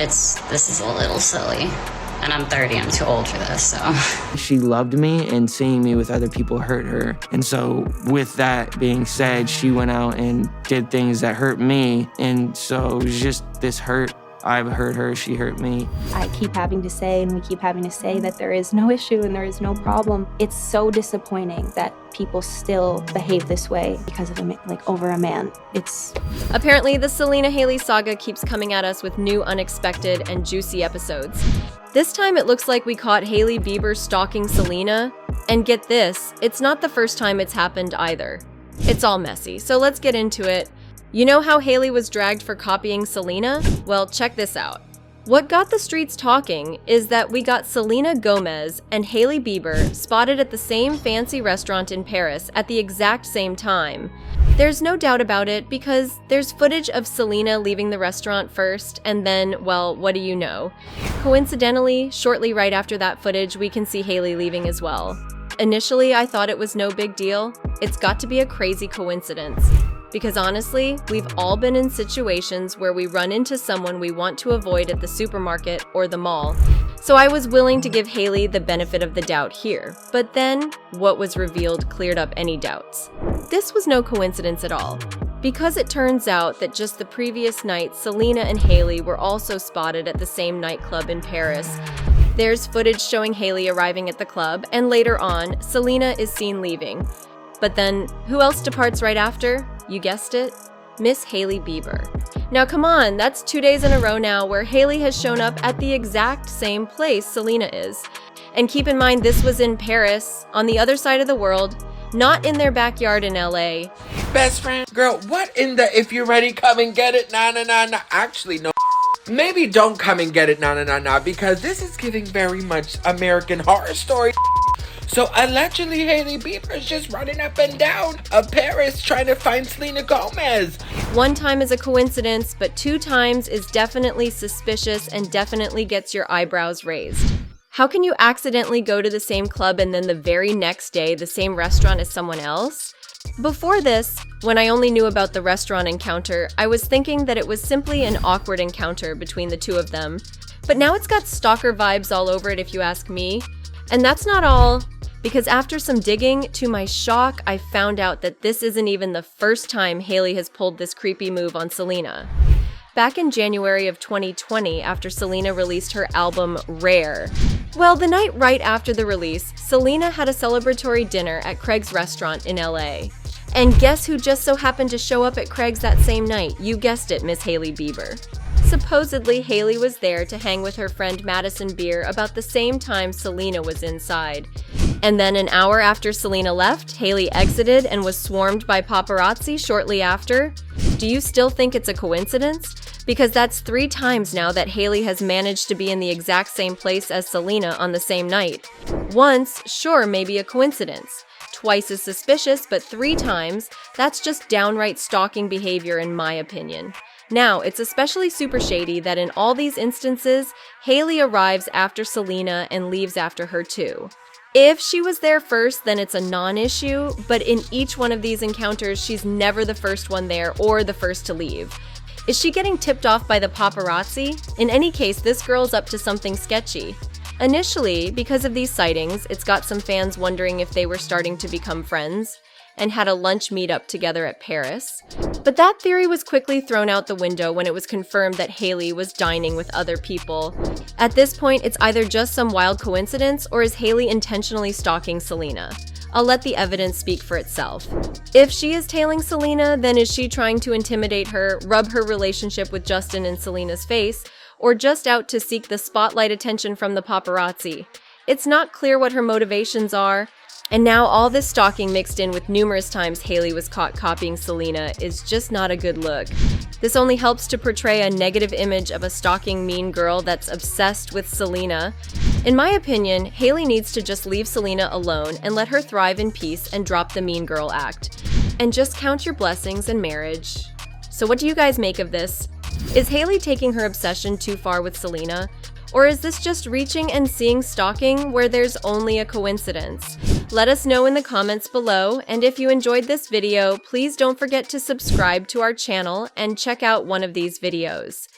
this is a little silly. And I'm 30, I'm too old for this, so. She loved me, and seeing me with other people hurt her. And so with that being said, she went out and did things that hurt me. And so it was just this hurt. I've hurt her, she hurt me. I keep having to say, and we keep having to say, that there is no issue and there is no problem. It's so disappointing that people still behave this way because of over a man. Apparently, the Selena Hailey saga keeps coming at us with new, unexpected, and juicy episodes. This time it looks like we caught Hailey Bieber stalking Selena, and get this, it's not the first time it's happened either. It's all messy, so let's get into it. You know how Hailey was dragged for copying Selena? Well, check this out. What got the streets talking is that we got Selena Gomez and Hailey Bieber spotted at the same fancy restaurant in Paris at the exact same time. There's no doubt about it because there's footage of Selena leaving the restaurant first, and then, well, what do you know? Coincidentally, shortly right after that footage, we can see Hailey leaving as well. Initially, I thought it was no big deal. It's got to be a crazy coincidence. Because honestly, we've all been in situations where we run into someone we want to avoid at the supermarket or the mall. So I was willing to give Hailey the benefit of the doubt here. But then, what was revealed cleared up any doubts. This was no coincidence at all. Because it turns out that just the previous night, Selena and Hailey were also spotted at the same nightclub in Paris. There's footage showing Hailey arriving at the club, and later on, Selena is seen leaving. But then, who else departs right after? You guessed it, Miss Hailey Bieber. Now come on, that's 2 days in a row now where Hailey has shown up at the exact same place Selena is. And keep in mind this was in Paris, on the other side of the world, not in their backyard in LA. Best friend, girl, what in the if you're ready, come and get it, nah. Actually, no. Maybe don't come and get it, nah, because this is giving very much American Horror Story. So allegedly, Hailey Bieber is just running up and down Paris trying to find Selena Gomez. One time is a coincidence, but 2 times is definitely suspicious and definitely gets your eyebrows raised. How can you accidentally go to the same club and then the very next day the same restaurant as someone else? Before this, when I only knew about the restaurant encounter, I was thinking that it was simply an awkward encounter between the two of them. But now it's got stalker vibes all over it if you ask me. And that's not all. Because after some digging, to my shock, I found out that this isn't even the first time Hailey has pulled this creepy move on Selena. Back in January of 2020, after Selena released her album, Rare. Well, the night right after the release, Selena had a celebratory dinner at Craig's restaurant in LA. And guess who just so happened to show up at Craig's that same night? You guessed it, Miss Hailey Bieber. Supposedly, Hailey was there to hang with her friend Madison Beer about the same time Selena was inside. And then an hour after Selena left, Hailey exited and was swarmed by paparazzi shortly after. Do you still think it's a coincidence? Because that's 3 times now that Hailey has managed to be in the exact same place as Selena on the same night. Once, sure, maybe a coincidence. Twice as suspicious, but 3 times, that's just downright stalking behavior in my opinion. Now, it's especially super shady that in all these instances, Hailey arrives after Selena and leaves after her too. If she was there first, then it's a non-issue, but in each one of these encounters, she's never the first one there or the first to leave. Is she getting tipped off by the paparazzi? In any case, this girl's up to something sketchy. Initially, because of these sightings, it's got some fans wondering if they were starting to become friends and had a lunch meetup together at Paris. But that theory was quickly thrown out the window when it was confirmed that Hailey was dining with other people. At this point, it's either just some wild coincidence or is Hailey intentionally stalking Selena? I'll let the evidence speak for itself. If she is tailing Selena, then is she trying to intimidate her, rub her relationship with Justin in Selena's face, or just out to seek the spotlight attention from the paparazzi? It's not clear what her motivations are. And now all this stalking mixed in with numerous times Hailey was caught copying Selena is just not a good look. This only helps to portray a negative image of a stalking mean girl that's obsessed with Selena. In my opinion, Hailey needs to just leave Selena alone and let her thrive in peace and drop the mean girl act. And just count your blessings in marriage. So what do you guys make of this? Is Hailey taking her obsession too far with Selena? Or is this just reaching and seeing stalking where there's only a coincidence? Let us know in the comments below, and if you enjoyed this video, please don't forget to subscribe to our channel and check out one of these videos.